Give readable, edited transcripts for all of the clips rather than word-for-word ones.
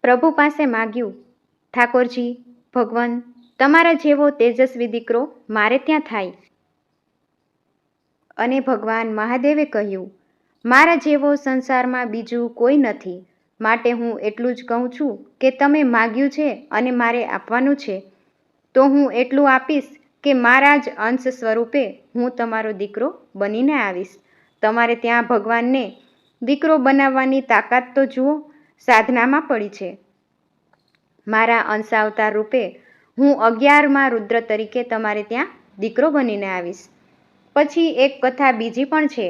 પ્રભુ પાસે માગ્યું, ઠાકોરજી, ભગવાન, તમારા જેવો તેજસ્વી દીકરો મારે ત્યાં થાય. અને ભગવાન મહાદેવે કહ્યું, મારા જેવો સંસારમાં બીજું કોઈ નથી, માટે હું એટલું જ કહું છું કે તમે માગ્યું છે અને મારે આપવાનું છે, તો હું એટલું આપીશ કે મારા જ અંશ સ્વરૂપે હું તમારો દીકરો બનીને આવીશ. તમારે ત્યાં ભગવાનને દીકરો બનાવવાની તાકાત તો જુઓ, સાધનામાં પડી છે. મારા અંશાવતાર રૂપે હું 11મા રુદ્ર તરીકે તમારે ત્યાં દીકરો બનીને આવીશ. પછી એક કથા બીજી પણ છે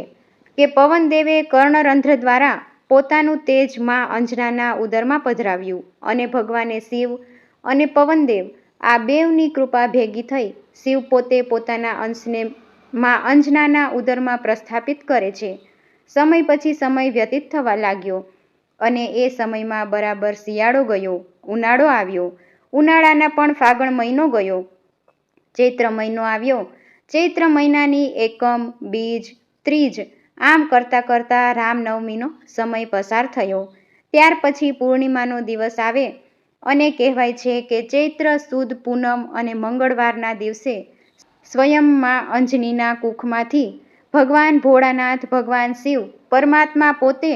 કે પવનદેવે કર્ણરંધ્ર દ્વારા પોતાનું તેજ માં અંજનાના ઉદરમાં પધરાવ્યું અને ભગવાને શિવ અને પવનદેવ આ બેવની કૃપા ભેગી થઈ શિવ પોતે પોતાના અંશને માં અંજનાના ઉદરમાં પ્રસ્થાપિત કરે છે. સમય પછી સમય વ્યતીત થવા લાગ્યો અને એ સમયમાં બરાબર શિયાળો ગયો, ઉનાળો આવ્યો, ઉનાળાના પણ ફાગણ મહિનો ગયો, ચૈત્ર મહિનો આવ્યો, ચૈત્ર મહિનાની એકમ, બીજ, ત્રીજ આમ કરતાં કરતાં રામનવમીનો સમય પસાર થયો. ત્યાર પછી પૂર્ણિમાનો દિવસ આવે અને કહેવાય છે કે ચૈત્ર સુદ પૂનમ અને મંગળવારના દિવસે સ્વયં માં અંજનીના કુખમાંથી ભગવાન ભોળાનાથ, ભગવાન શિવ, પરમાત્મા પોતે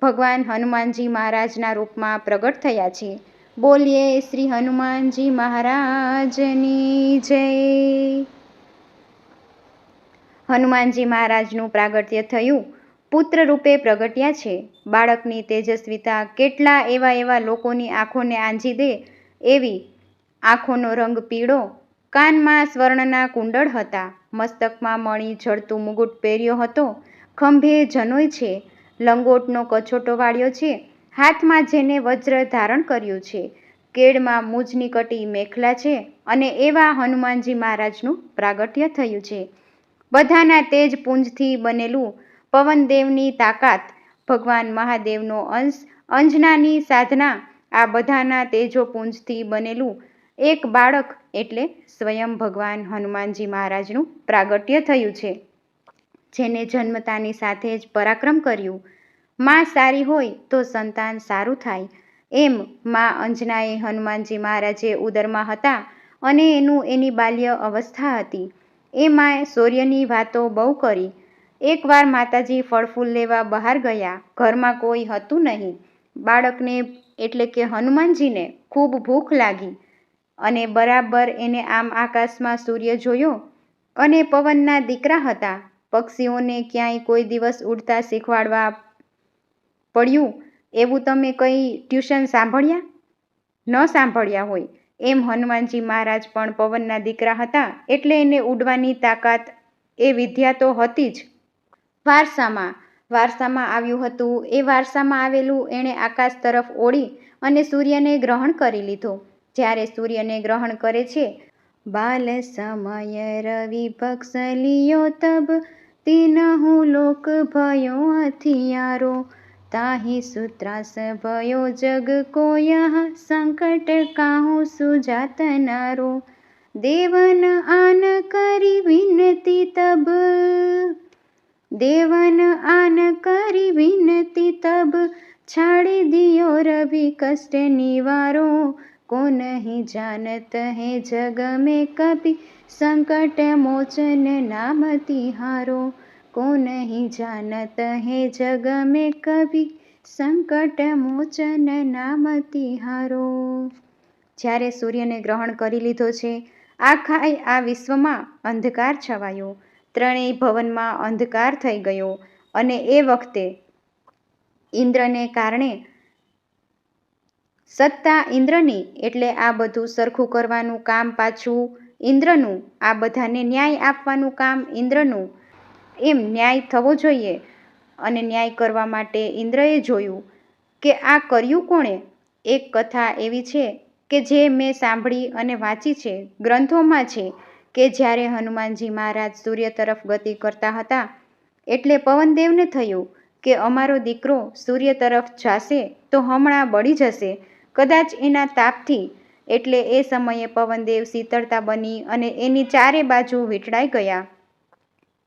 ભગવાન હનુમાનજી મહારાજના રૂપમાં પ્રગટ થયા છે. બોલીએ શ્રી હનુમાનજી મહારાજની જય. હનુમાનજી મહારાજનું પ્રાગટ્ય થયું, પુત્ર રૂપે પ્રગટ્યા છે. બાળકની તેજસ્વીતા કેટલા એવા લોકોની આંખોને આંજી દે એવી. આંખોનો રંગ પીળો, કાનમાં સ્વર્ણના કુંડળ હતા, મસ્તકમાં મણી ઝળતું મુગુટ પહેર્યો હતો, ખંભે જનોય છે, લંગોટનો કછોટો વાળ્યો છે, હાથમાં જેને વજ્ર ધારણ કર્યું છે, કેડમાં મૂજની કટી મેખલા છે અને એવા હનુમાનજી મહારાજનું પ્રાગટ્ય થયું છે. બધાના તેજ પુંજથી બનેલું, પવનદેવની તાકાત, ભગવાન મહાદેવનો અંશ, અંજનાની સાધના, આ બધાના તેજોપુંજથી બનેલું એક બાળક એટલે સ્વયં ભગવાન હનુમાનજી મહારાજનું પ્રાગટ્ય થયું છે, જેને જન્મતાની સાથે જ પરાક્રમ કર્યું. માં સારી હોય તો સંતાન સારું થાય, એમ માં અંજનાએ હનુમાનજી મહારાજે ઉદરમાં હતા અને એની બાલ્ય અવસ્થા હતી. એ માએ શૌર્યની વાતો બહુ કરી. એકવાર માતાજી ફળફૂલ લેવા બહાર ગયા, ઘરમાં કોઈ હતું નહીં. બાળકને એટલે કે હનુમાનજીને ખૂબ ભૂખ લાગી અને બરાબર એને આમ આકાશમાં સૂર્ય જોયો અને પવનના દીકરા હતા. પક્ષીઓને ક્યાંય કોઈ દિવસ ઉડતા શીખવાડવા પડ્યું એવું તમે કંઈ ટ્યુશન સાંભળ્યા? ન સાંભળ્યા હોય એમ હનુમાનજી મહારાજ પણ પવનના દીકરા હતા એટલે એને ઉડવાની તાકાત, એ વિદ્યા તો હતી જ. વારસામાં આવ્યું હતું. એ વારસામાં આવેલું એણે આકાશ તરફ ઓળી અને સૂર્યને ગ્રહણ કરી લીધો. જ્યારે સૂર્યને ગ્રહણ કરે છે, બાલ સમય રવિ પક્ષ લિયો તબ, તીનહુ લોક ભયો હથિયારો, તાहि સૂત્રાસ भयो જગ को यह, संकट काहू सुजात नारो, देवन आन करी विनती तब, देवन आन करी विनती तब, छाड़ी दियो रवि कष्ट निवारो, को नहीं जानत है जग में कभी, संकट मोचन नाम तिहारो, को नहीं जानत है जग में कभी, સંકટ મોચન નામ તિહારો. જ્યારે સૂર્યને ગ્રહણ કરી લીધો છે, આખા આ વિશ્વમાં અંધકાર છવાયો, ત્રણેય ભવનમાં અંધકાર થઈ ગયો અને એ વખતે ઇન્દ્રને કારણે સત્તા ઇન્દ્રની એટલે આ બધું સરખું કરવાનું કામ પાછું ઇન્દ્રનું, આ બધાને ન્યાય આપવાનું કામ ઇન્દ્રનું, એમ ન્યાય થવો જોઈએ. અને ન્યાય કરવા માટે ઇન્દ્રએ જોયું કે આ કર્યું કોણે. એક કથા એવી છે કે જે મેં સાંભળી અને વાંચી છે, ગ્રંથોમાં છે કે જ્યારે હનુમાનજી મહારાજ સૂર્ય તરફ ગતિ કરતા હતા એટલે પવનદેવને થયું કે અમારો દીકરો સૂર્ય તરફ જાશે તો હમણાં બળી જશે કદાચ એના તાપથી. એટલે એ સમયે પવનદેવ શીતળતા બની અને એની ચારે બાજુ વીંટળાઈ ગયા.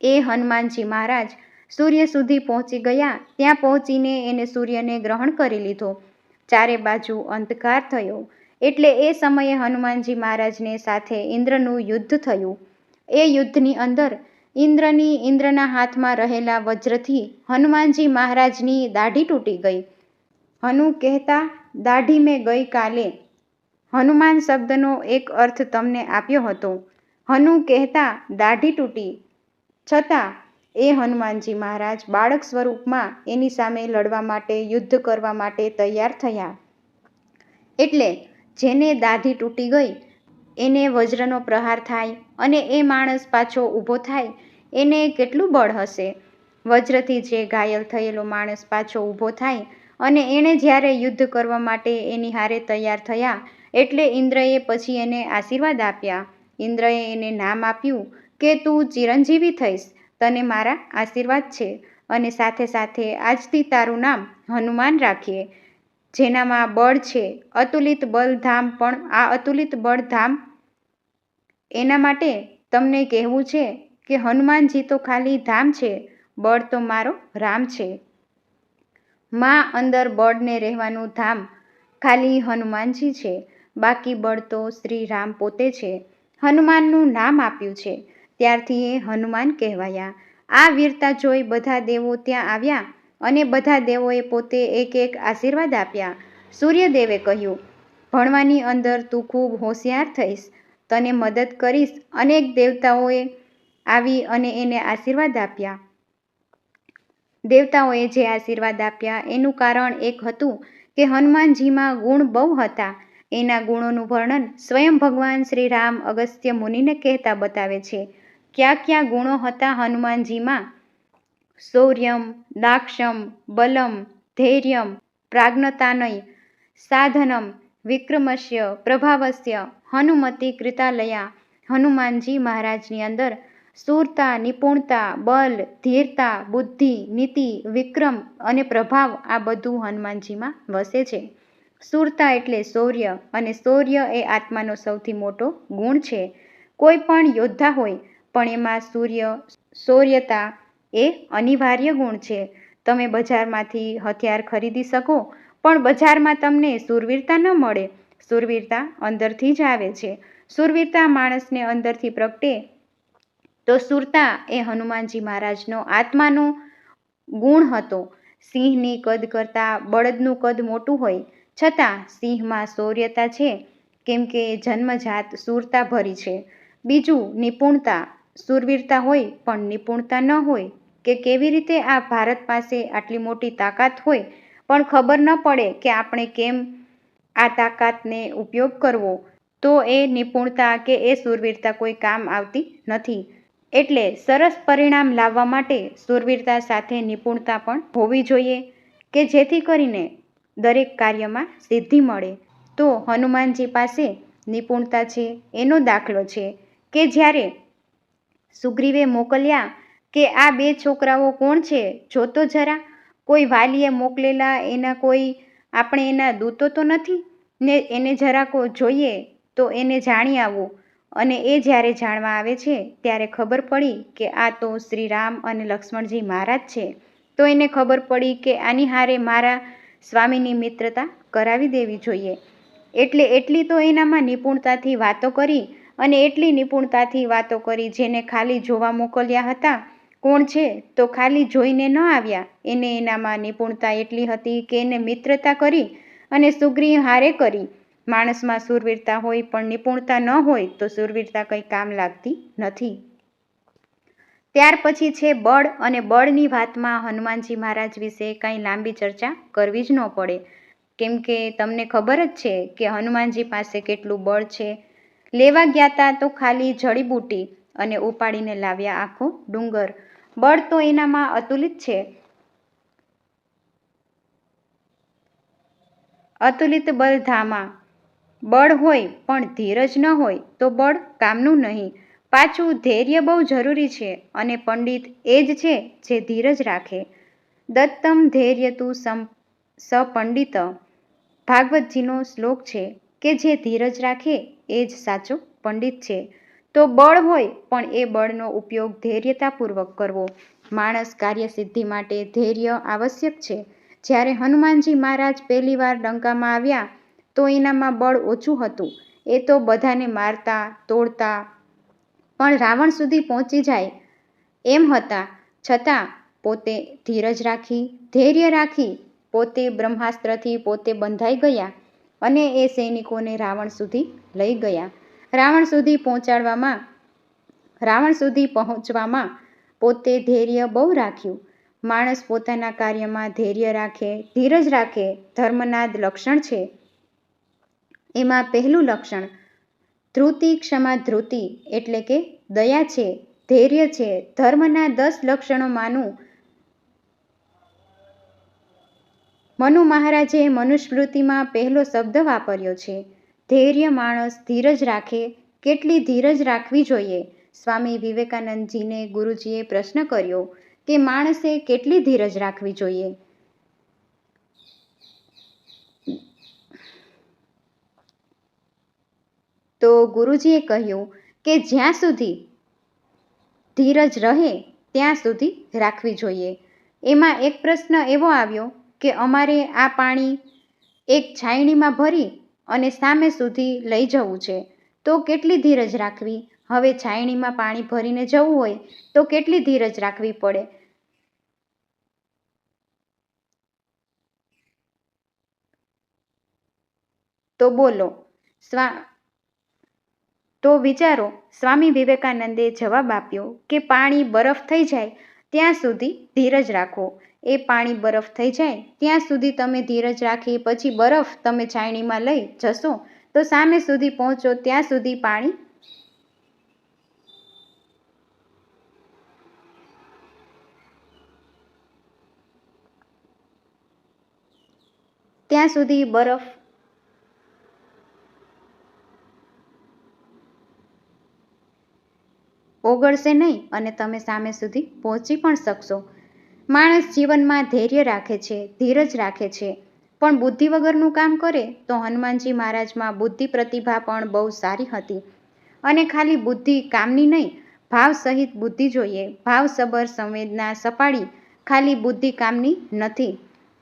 એ હનુમાનજી મહારાજ સૂર્ય સુધી પહોંચી ગયા. ત્યાં પહોંચીને એને સૂર્યને ગ્રહણ કરી લીધો. ચારે બાજુ અંધકાર થયો. એટલે એ સમયે હનુમાનજી મહારાજને સાથે ઇન્દ્રનું યુદ્ધ થયું. એ યુદ્ધની અંદર ઇન્દ્રના હાથમાં રહેલા વજ્રથી હનુમાનજી મહારાજની દાઢી તૂટી ગઈ. હનુ કહેતા દાઢી મેં ગઈ કાલે. હનુમાન શબ્દનો એક અર્થ તમને આપ્યો હતો. હનુ કહેતા દાઢી તૂટી, છતાં એ હનુમાનજી મહારાજ બાળક સ્વરૂપમાં એની સામે લડવા માટે, યુદ્ધ કરવા માટે તૈયાર થયા. એટલે જેને દાઢી તૂટી ગઈ એને વજ્રનો પ્રહાર થાય અને એ માણસ પાછો ઊભો થાય, એને કેટલું બળ હશે? વજ્રથી જે ઘાયલ થયેલો માણસ પાછો ઊભો થાય અને એણે જ્યારે યુદ્ધ કરવા માટે એની હારે તૈયાર થયા, એટલે ઇન્દ્રએ પછી એને આશીર્વાદ આપ્યા. ઇન્દ્રએ એને નામ આપ્યું કે તું ચિરંજીવી થઈશ, તને મારા આશીર્વાદ છે, અને સાથે સાથે આજથી તારું નામ હનુમાન રાખીએ, જેનામાં બળ છે, અતુલિત બલધામ. પણ આ અતુલિત બળધામ એના માટે તમને કહેવું છે કે હનુમાનજી તો ખાલી ધામ છે, બળ તો મારો રામ છે. માં અંદર બળને રહેવાનું ધામ ખાલી હનુમાનજી છે, બાકી બળ તો શ્રી રામ પોતે છે. હનુમાનનું નામ આપ્યું છે, ત્યારથી એ હનુમાન કહેવાયા. આ વીરતા જોઈ બધા દેવો ત્યાં આવ્યા અને બધા દેવોએ પોતે એક એક આશીર્વાદ આપ્યા. સૂર્યદેવે કહ્યું, ભણવાની અંદર તું ખૂબ હોશિયાર થઈશ, તને મદદ કરીશ. અનેક દેવતાઓએ આવી અને એને આશીર્વાદ આપ્યા. દેવતાઓએ જે આશીર્વાદ આપ્યા એનું કારણ એક હતું કે હનુમાનજીમાં ગુણ બહુ હતા. એના ગુણોનું વર્ણન સ્વયં ભગવાન શ્રી રામ અગસ્ત્ય મુનિને કહેતા બતાવે છે. ક્યાં ક્યાં ગુણો હતા હનુમાનજીમાં? શૌર્યમ, દાક્ષમ, બલમ, ધૈર્યમ, પ્રાજ્ઞતાનય, સાધનમ, વિક્રમસ્ય, પ્રભાવસ્ય, હનુમતિ કૃતાલયા. હનુમાનજી મહારાજની અંદર શૂરતા, નિપુણતા, બલ, ધીરતા, બુદ્ધિ, નીતિ, વિક્રમ અને પ્રભાવ આ બધું હનુમાનજીમાં વસે છે. શૂરતા એટલે શૌર્ય, અને શૌર્ય એ આત્માનો સૌથી મોટો ગુણ છે. કોઈ પણ યોદ્ધા હોય પણ એમાં શૌર્યતા એ અનિવાર્ય ગુણ છે. તમે બજારમાંથી હથિયાર ખરીદી શકો, પણ બજારમાં તમને શૂરવીરતા ન મળે. શૂરવીરતા અંદરથી જ આવે છે. શૂરવીરતા માણસને અંદરથી પ્રગટે તો શૂરતા એ હનુમાનજી મહારાજનો આત્માનો ગુણ હતો. સિંહની કદ કરતાં બળદનું કદ મોટું હોય છતાં સિંહમાં શૌર્યતા છે, કેમ કે જન્મજાત શૂરતા ભરી છે. બીજું નિપુણતા. શૂરવીરતા હોય પણ નિપુણતા ન હોય, કે કેવી રીતે આ ભારત પાસે આટલી મોટી તાકાત હોય પણ ખબર ન પડે કે આપણે કેમ આ તાકાતને ઉપયોગ કરવો, તો એ નિપુણતા કે એ શૂરવીરતા કોઈ કામ આવતી નથી. એટલે સરસ પરિણામ લાવવા માટે શૂરવીરતા સાથે નિપુણતા પણ હોવી જોઈએ, કે જેથી કરીને દરેક કાર્યમાં સિદ્ધિ મળે. તો હનુમાનજી પાસે નિપુણતા છે એનો દાખલો છે કે જ્યારે સુગ્રીવે મોકલ્યા કે આ 2 છોકરાઓ કોણ છે, જોતો જરા. કોઈ વાલીએ મોકલેલા એના કોઈ આપણે એના દૂતો તો નથી ને, એને જરાક જોઈએ તો એને જાણી આવવું. અને એ જ્યારે જાણવા આવે છે ત્યારે ખબર પડી કે આ તો શ્રી રામ અને લક્ષ્મણજી મહારાજ છે. તો એને ખબર પડી કે આની હારે મારા સ્વામીની મિત્રતા કરાવી દેવી જોઈએ. એટલે એટલી તો એનામાં નિપુણતાથી વાતો કરી, અને એટલી નિપુણતાથી વાતો કરી જેને ખાલી જોવા મોકલ્યા હતા કોણ છે, તો ખાલી જોઈને ન આવ્યા. એને એનામાં નિપુણતા એટલી હતી કે એને મિત્રતા કરી અને સુગ્રીવ હારે કરી. માણસમાં શૂરવીરતા હોય પણ નિપુણતા ન હોય તો શૂરવીરતા કંઈ કામ લાગતી નથી. ત્યાર પછી છે બળ, અને બળની વાતમાં હનુમાનજી મહારાજ વિશે કંઈ લાંબી ચર્ચા કરવી જ ન પડે, કેમ કે તમને ખબર જ છે કે હનુમાનજી પાસે કેટલું બળ છે. લેવા ગયા તા તો ખાલી જડીબુટી અને ઉપાડીને લાવ્યા આખો ડુંગર. બળ તો એનામાં અતુલિત છે. અતુલિત બલધામા. બળ હોય પણ ધીરજ ન હોય તો બળ કામનું નહીં. પાછું ધૈર્ય બહુ જરૂરી છે, અને પંડિત એ જ છે જે ધીરજ રાખે. દત્તમ ધૈર્ય તું સપંડિત. ભાગવતજીનો શ્લોક છે કે જે ધીરજ રાખે એ જ સાચો પંડિત છે. તો બળ હોય પણ એ બળનો ઉપયોગ ધૈર્યતાપૂર્વક કરવો. માણસ કાર્યસિદ્ધિ માટે ધૈર્ય આવશ્યક છે. જ્યારે હનુમાનજી મહારાજ પહેલીવાર લંકામાં આવ્યા તો એનામાં બળ ઓછું હતું. એ તો બધાને મારતા તોડતા પણ રાવણ સુધી પહોંચી જાય એમ હતા. છતાં પોતે ધીરજ રાખી, ધૈર્ય રાખી પોતે બ્રહ્માસ્ત્રથી પોતે બંધાઈ ગયા અને એ સૈનિકોને રાવણ સુધી લઈ ગયા. રાવણ સુધી પહોંચવામાં પોતે ધૈર્ય બહુ રાખ્યું. માણસ પોતાના કાર્યમાં ધૈર્ય રાખે, ધીરજ રાખે, ધર્મના જ લક્ષણ છે. એમાં પહેલું લક્ષણ ધૃતિ ક્ષમા ધૃતિ એટલે કે દયા છે, ધૈર્ય છે. ધર્મના 10 લક્ષણોમાંનું મનુ મહારાજે મનુસ્મૃતિમાં પહેલો શબ્દ વાપર્યો છે ધૈર્ય. માણસ ધીરજ રાખે. કેટલી ધીરજ રાખવી જોઈએ? સ્વામી વિવેકાનંદજીને ગુરુજીએ પ્રશ્ન કર્યો કે માણસે કેટલી ધીરજ રાખવી જોઈએ? તો ગુરુજીએ કહ્યું કે જ્યાં સુધી ધીરજ રહે ત્યાં સુધી રાખવી જોઈએ. એમાં એક પ્રશ્ન એવો આવ્યો કે અમારે આ પાણી એક છાયણીમાં ભરી અને સામે સુધી લઈ જવું છે તો કેટલી ધીરજ રાખવી? હવે છાયણીમાં પાણી ભરીને જવું હોય તો કેટલી ધીરજ રાખવી પડે? તો બોલો. તો વિચારો. સ્વામી વિવેકાનંદે જવાબ આપ્યો કે પાણી બરફ થઈ જાય ત્યાં સુધી ધીરજ રાખો. એ પાણી બરફ થઈ જાય ત્યાં સુધી તમે ધીરજ રાખી પછી બરફ તમે છાયણીમાં લઈ જશો તો સામે સુધી પહોંચો ત્યાં સુધી પાણી બરફ ઓગળશે નહીં અને તમે સામે સુધી પહોંચી પણ શકશો. માણસ જીવનમાં ધૈર્ય રાખે છે, ધીરજ રાખે છે, પણ બુદ્ધિ વગરનું કામ કરે તો હનુમાનજી મહારાજમાં બુદ્ધિ પ્રતિભા પણ બહુ સારી હતી. અને ખાલી બુદ્ધિ કામની નહીં, ભાવ સહિત બુદ્ધિ જોઈએ. ભાવસભર સંવેદના સપાડી. ખાલી બુદ્ધિ કામની નથી.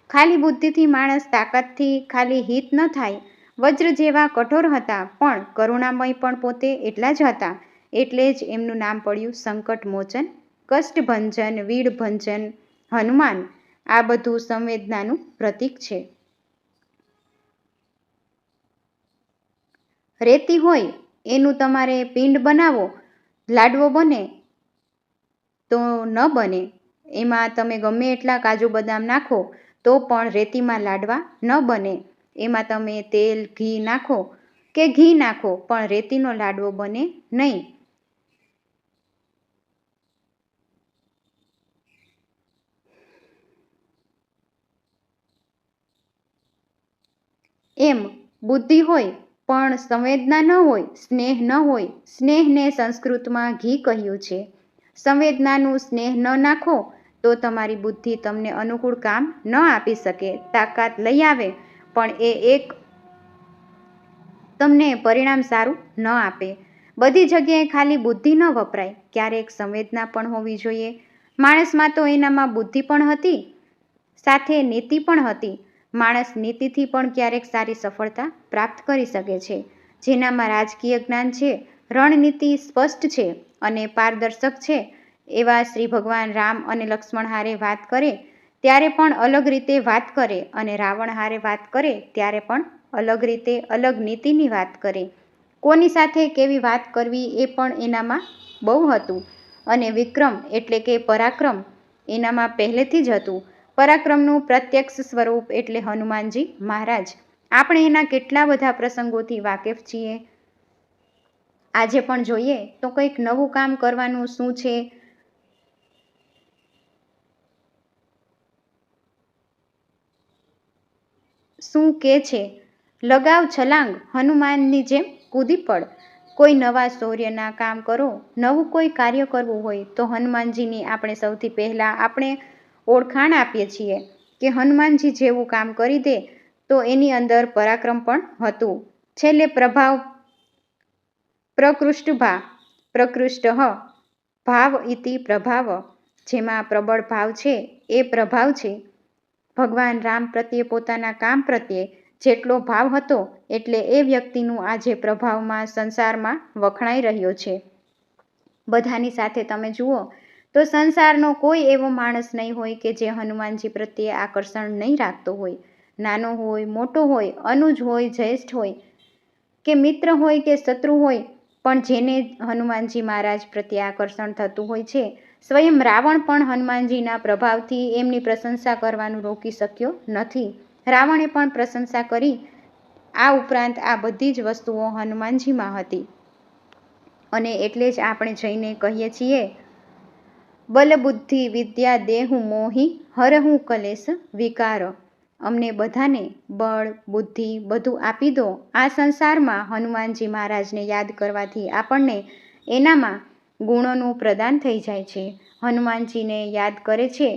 ખાલી બુદ્ધિથી માણસ તાકાતથી ખાલી હિત ન થાય. વજ્ર જેવા કઠોર હતા પણ કરુણામય પણ પોતે એટલા જ હતા. એટલે જ એમનું નામ પડ્યું સંકટ મોચન, કષ્ટભંજન, વીડભંજન હનુમાન. આ બધું સંવેદનાનું પ્રતીક છે. રેતી હોય એનું તમારે પિંડ બનાવો, લાડવો બને તો ન બને. એમાં તમે ગમે એટલા કાજુ બદામ નાખો તો પણ રેતીમાં લાડવા ન બને. એમાં તમે તેલ ઘી નાખો કે ઘી નાખો પણ રેતીનો લાડવો બને નહીં. એમ બુદ્ધિ હોય પણ સંવેદના ન હોય, સ્નેહ ન હોય. સ્નેહને સંસ્કૃતમાં ઘી કહ્યું છે. સંવેદનાનું સ્નેહ ન નાખો તો તમારી બુદ્ધિ તમને અનુકૂળ કામ ન આપી શકે. તાકાત લઈ આવે પણ એ એક તમને પરિણામ સારું ન આપે. બધી જગ્યાએ ખાલી બુદ્ધિ ન વપરાય, ક્યારેક સંવેદના પણ હોવી જોઈએ. માણસમાં તો એનામાં બુદ્ધિ પણ હતી, સાથે નીતિ પણ હતી. માણસ નીતિથી પણ ક્યારેક સારી સફળતા પ્રાપ્ત કરી શકે છે. જેનામાં રાજકીય જ્ઞાન છે, રણનીતિ સ્પષ્ટ છે અને પારદર્શક છે. એવા શ્રી ભગવાન રામ અને લક્ષ્મણ હારે વાત કરે ત્યારે પણ અલગ રીતે વાત કરે અને રાવણ હારે વાત કરે ત્યારે પણ અલગ રીતે અલગ નીતિની વાત કરે. કોની સાથે કેવી વાત કરવી એ પણ એનામાં બહુ હતું. અને વિક્રમ એટલે કે પરાક્રમ એનામાં પહેલેથી જ હતું. પરાક્રમનું પ્રત્યક્ષ સ્વરૂપ એટલે હનુમાનજી મહારાજ. આપણે એના કેટલા બધા પ્રસંગોથી વાકેફ છીએ. આજે પણ જોઈએ તો કંઈક નવું કામ કરવાનું શું છે, શું કે છે, લગાવ છલાંગ હનુમાનની જેમ કૂદી પડ. કોઈ નવા શૌર્યના કામ કરો, નવું કોઈ કાર્ય કરવું હોય તો હનુમાનજીની આપણે સૌથી પહેલાં આપણે ઓળખાણ આપીએ છીએ કે હનુમાનજી જેવું કામ કરી દે તો એની અંદર પરાક્રમ પણ હતું. છેલ્લે પ્રકૃષ્ટ ભાવ ઇતિ પ્રભાવ. જેમાં પ્રબળ ભાવ છે એ પ્રભાવ છે. ભગવાન રામ પ્રત્યે પોતાના કામ પ્રત્યે જેટલો ભાવ હતો એટલે એ વ્યક્તિનું આજે પ્રભાવમાં સંસારમાં વખણાઈ રહ્યો છે. બધાની સાથે તમે જુઓ તો સંસારનો કોઈ એવો માણસ નહીં હોય કે જે હનુમાનજી પ્રત્યે આકર્ષણ નહીં રાખતો હોય. નાનો હોય, મોટો હોય, અનુજ હોય, જ્યેષ્ઠ હોય, કે મિત્ર હોય કે શત્રુ હોય, પણ જેને હનુમાનજી મહારાજ પ્રત્યે આકર્ષણ થતું હોય છે. સ્વયં રાવણ પણ હનુમાનજીના પ્રભાવથી એમની પ્રશંસા કરવાનું રોકી શક્યો નથી. રાવણે પણ પ્રશંસા કરી. આ ઉપરાંત આ બધી જ વસ્તુઓ હનુમાનજીમાં હતી. અને એટલે જ આપણે જઈને કહીએ છીએ, બલબુદ્ધિ વિદ્યા દેહુ મોહી હરહું કલેશ વિકાર. અમને બધાને બળ, બુદ્ધિ બધું આપી દો. આ સંસારમાં હનુમાનજી મહારાજને યાદ કરવાથી આપણને એનામાં ગુણોનું પ્રદાન થઈ જાય છે. હનુમાનજીને યાદ કરે છે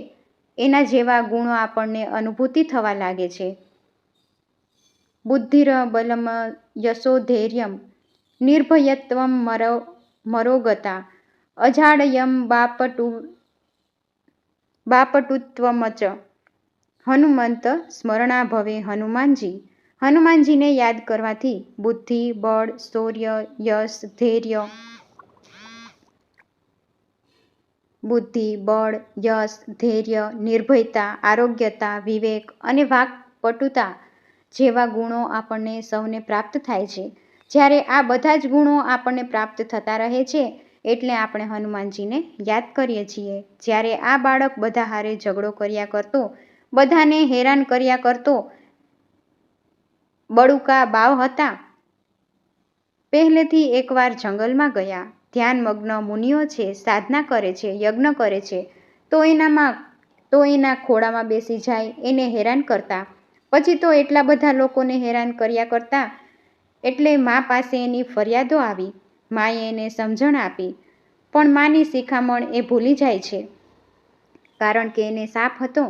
એના જેવા ગુણો આપણને અનુભૂતિ થવા લાગે છે. બુદ્ધિર બલમ યશો ધૈર્યમ નિર્ભયત્વમ મરોગતા અજાડયમ બાપટુત્વમચ. હનુમંત સ્મરણા ભવે હનુમાનજી. હનુમાનજીને યાદ કરવાથી બુદ્ધિ, બળ, શૌર્ય, યશ, ધૈર્ય, નિર્ભયતા, આરોગ્યતા, વિવેક અને વાક્પટુતા જેવા ગુણો આપણને સૌને પ્રાપ્ત થાય છે. જ્યારે આ બધા જ ગુણો આપણને પ્રાપ્ત થતા રહે છે એટલે આપણે હનુમાનજીને યાદ કરીએ છીએ. જ્યારે આ બાળક બધા હારે ઝઘડો કર્યા કરતો, બધાને હેરાન કર્યા કરતો, બડુકા બાવ હતા. પહેલેથી એકવાર જંગલમાં ગયા. ધ્યાનમગ્ન મુનિઓ છે, સાધના કરે છે, યજ્ઞ કરે છે, તો એના ખોળામાં બેસી જાય, એને હેરાન કરતા. પછી તો એટલા બધા લોકોને હેરાન કર્યા કરતા એટલે મા પાસે એની ફરિયાદો આવી. માએ એને સમજણ આપી, પણ માની શિખામણ એ ભૂલી જાય છે. કારણ કે એને શાપ હતો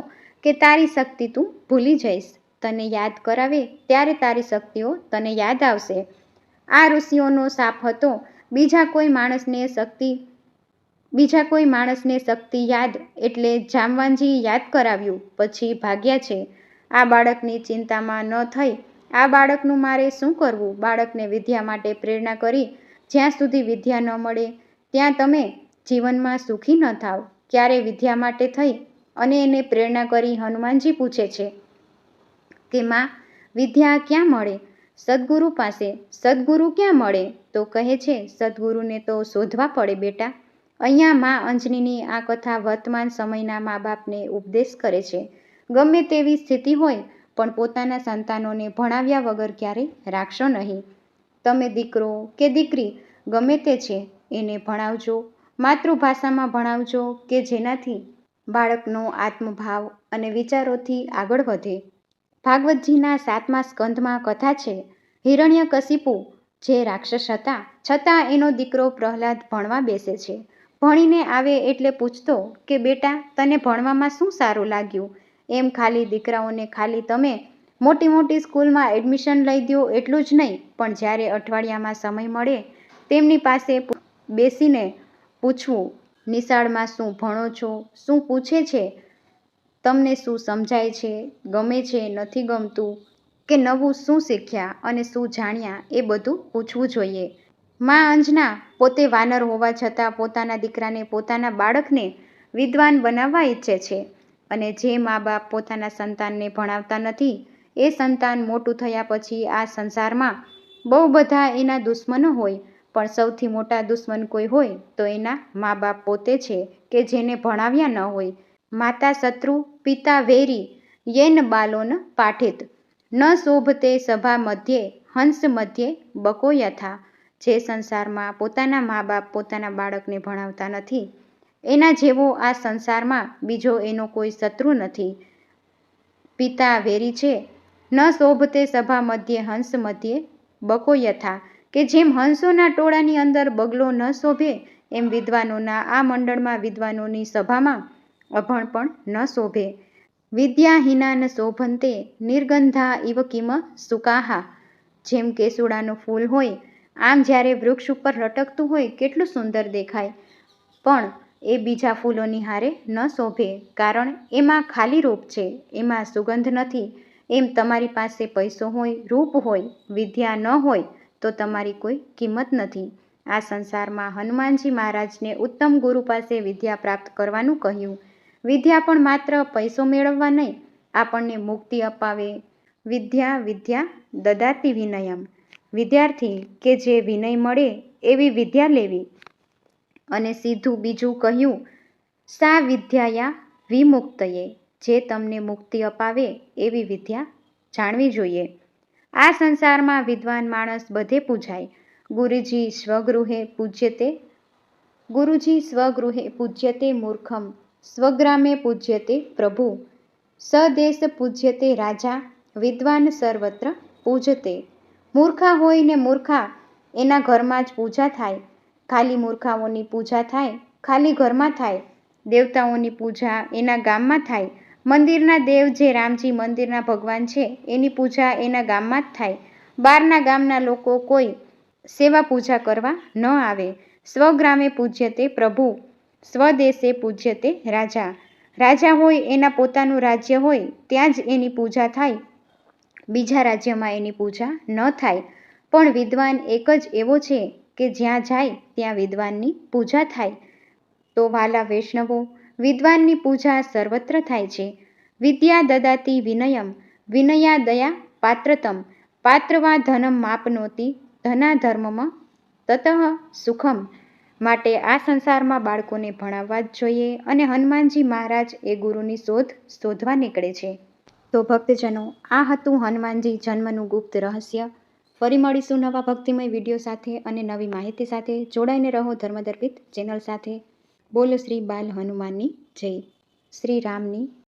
કે તારી શક્તિ તું ભૂલી જઈશ. તને યાદ કરાવે ત્યારે તારી શક્તિઓ તને યાદ આવશે. આ ઋષિઓનો શાપ હતો. બીજા કોઈ માણસને શક્તિ યાદ એટલે જામવાનજી યાદ કરાવ્યું પછી ભાગ્યા છે. આ બાળકની ચિંતામાં ન થઈ. આ બાળકનું મારે શું કરવું? બાળકને વિદ્યા માટે પ્રેરણા કરી. જ્યાં સુધી વિદ્યા ન મળે ત્યાં તમે જીવનમાં સુખી ન થાવ. ક્યારે વિદ્યા માટે થઈ અને એને પ્રેરણા કરી. હનુમાનજી પૂછે છે કે માં, વિદ્યા ક્યાં મળે? સદગુરુ પાસે. સદગુરુ ક્યાં મળે? તો કહે છે, સદગુરુને તો શોધવા પડે બેટા. અહીંયા મા અંજનીની આ કથા વર્તમાન સમયના મા બાપને ઉપદેશ કરે છે. ગમે તેવી સ્થિતિ હોય પણ પોતાના સંતાનોને ભણાવ્યા વગર ક્યારેય રાખશો નહીં. તમે દીકરો કે દીકરી ગમે તે છે એને ભણાવજો. માતૃભાષામાં ભણાવજો કે જેનાથી બાળકનો આત્મભાવ અને વિચારોથી આગળ વધે. ભાગવતજીના 7મા સ્કંધમાં કથા છે, હિરણ્યકશિપુ જે રાક્ષસ હતા છતાં એનો દીકરો પ્રહલાદ ભણવા બેસે છે. ભણીને આવે એટલે પૂછતો કે બેટા તને ભણવામાં શું સારું લાગ્યું? એમ ખાલી દીકરાઓને ખાલી તમે મોટી મોટી સ્કૂલમાં એડમિશન લઈ દો એટલું જ નહીં, પણ જ્યારે અઠવાડિયામાં સમય મળે તેમની પાસે બેસીને પૂછવું, નિશાળમાં શું ભણો છો? શું પૂછે છે? તમને શું સમજાય છે? ગમે છે? નથી ગમતું? કે નવું શું શીખ્યા અને શું જાણ્યા? એ બધું પૂછવું જોઈએ. મા અંજના પોતે વાનર હોવા છતાં પોતાના દીકરાને, પોતાના બાળકને વિદ્વાન બનાવવા ઈચ્છે છે. અને જે મા બાપ પોતાના સંતાનને ભણાવતા નથી એ સંતાન મોટું થયા પછી આ સંસારમાં બહુ બધા એના દુશ્મનો હોય, પણ સૌથી મોટા દુશ્મન કોઈ હોય તો એના મા બાપ પોતે છે કે જેને ભણાવ્યા ન હોય. માતા શત્રુ પિતા વૈરી યેન બાલોન પાઠિત ન શોભતે સભા મધ્યે હંસ મધ્યે બકો યથા. જે સંસારમાં પોતાના મા બાપ પોતાના બાળકને ભણાવતા નથી એના જેવો આ સંસારમાં બીજો એનો કોઈ શત્રુ નથી. પિતા વેરી છે. ન શોભતે સભા મધ્યે હંસ મધ્યે બકો યથા, કે જેમ હંસોના ટોળાની અંદર બગલો ન શોભે એમ વિદ્વાનોના આ મંડળમાં વિદ્વાનોની સભામાં અભણ પણ ન શોભે. વિદ્યાહીના ન શોભંતે નિર્ગંધા ઇવ કિમ સુકાહા. જેમ કેસુડાનું ફૂલ હોય આમ જ્યારે વૃક્ષ ઉપર લટકતું હોય કેટલું સુંદર દેખાય, પણ એ બીજા ફૂલોની હારે ન શોભે, કારણ એમાં ખાલી રૂપ છે, એમાં સુગંધ નથી. એમ તમારી પાસે પૈસો હોય, રૂપ હોય, વિદ્યા ન હોય તો તમારી કોઈ કિંમત નથી. આ સંસારમાં હનુમાનજી મહારાજને ઉત્તમ ગુરુ પાસે વિદ્યા પ્રાપ્ત કરવાનું કહ્યું. વિદ્યા પણ માત્ર પૈસો મેળવવા નહીં, આપણને મુક્તિ અપાવે. વિદ્યા વિદ્યા દદાતિ વિનયમ. વિદ્યાર્થી કે જે વિનય મળે એવી વિદ્યા લેવી. અને સીધું બીજું કહ્યું, સા વિદ્યાયા વિમુક્તયે. જે તમને મુક્તિ અપાવે એવી વિદ્યા જાણવી જોઈએ. આ સંસારમાં વિદ્વાન માણસ બધે પૂજાય. ગુરુજી સ્વગૃહે પૂજ્યતે મૂર્ખમ, સ્વગ્રામે પૂજ્યતે પ્રભુ, સદેશ પૂજ્યતે રાજા, વિદ્વાન સર્વત્ર પૂજતે. મૂર્ખા હોય ને મૂર્ખા, એના ઘરમાં જ પૂજા થાય. ખાલી મૂર્ખાઓની પૂજા થાય, ખાલી ઘરમાં થાય. દેવતાઓની પૂજા એના ગામમાં થાય. મંદિરના દેવ જે રામજી મંદિરના ભગવાન છે એની પૂજા એના ગામમાં જ થાય. બહારના ગામના લોકો કોઈ સેવા પૂજા કરવા ન આવે. સ્વગ્રામે પૂજ્યતે પ્રભુ, સ્વદેશે પૂજ્યતે રાજા. રાજા હોય એના પોતાનું રાજ્ય હોય ત્યાં જ એની પૂજા થાય, બીજા રાજ્યમાં એની પૂજા ન થાય. પણ વિદ્વાન એક જ એવો છે કે જ્યાં જાય ત્યાં વિદ્વાનની પૂજા થાય. તો વાલા વૈષ્ણવો, વિદ્વાનની પૂજા સર્વત્ર થાય છે. વિદ્યા દદાતિ વિનયમ, વિનયા દયા પાત્રતમ, પાત્રવા ધનમ માપનોતિ, ધના ધર્મમાં તતઃ સુખમ. માટે આ સંસારમાં બાળકોને ભણાવવા જ જોઈએ. અને હનુમાનજી મહારાજ એ ગુરુની શોધવા નીકળે છે. તો ભક્તજનો, આ હતું હનુમાનજી જન્મનું ગુપ્ત રહસ્ય. ફરી મળીશું નવા ભક્તિમય વિડીયો સાથે અને નવી માહિતી સાથે. જોડાઈને રહો ધર્મદર્પિત ચેનલ સાથે. બોલો શ્રી બાલ હનુમાનની જય, શ્રી રામની